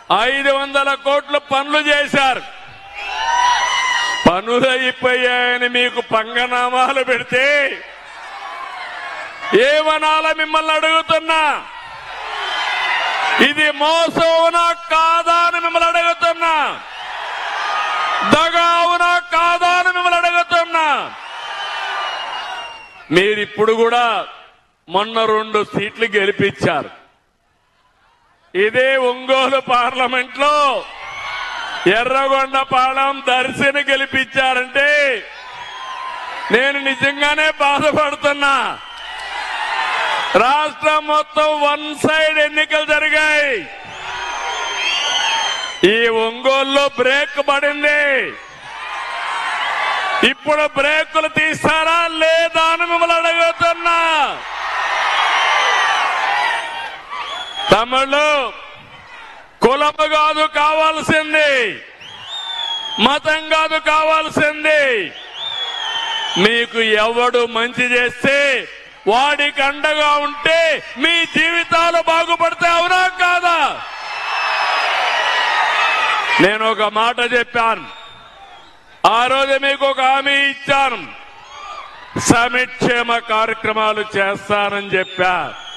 500 కోట్ల పనులు చేశారు. పనులు అయిపోయాయని మీకు పంగనామాలు పెడితే ఏమనాలా మిమ్మల్ని అడుగుతున్నా? ఇది మోసం అవునా కాదా అని మిమ్మల్ని అడుగుతున్నా. దగా అవునా కాదా అని మిమ్మల్ని అడుగుతున్నా. మీరిప్పుడు కూడా మొన్న 2 సీట్లు గెలిపించారు. ఇదే ఒంగోలు పార్లమెంట్ లో ఎర్రగొండపాలెం దర్శిని గెలిపించారంటే నేను నిజంగానే బాధపడుతున్నా. రాష్ట్రం మొత్తం 1 సైడ్ ఎన్నికలు జరిగాయి. ఈ ఒంగోలులో బ్రేక్ పడింది. ఇప్పుడు బ్రేకులు తీస్తారా లేదా అని మిమ్మల్ని అడుగుతున్నా. తమిళు కులము కాదు కావాల్సింది, మతం కాదు కావాల్సింది. మీకు ఎవడు మంచి చేస్తే వాడికి అండగా ఉంటే మీ జీవితాలు బాగుపడితే అవునా కాదా? నేను ఒక మాట చెప్పాను. ఆ రోజు మీకు ఒక హామీ ఇచ్చాను. సంక్షేమ కార్యక్రమాలు చేస్తానని చెప్పా.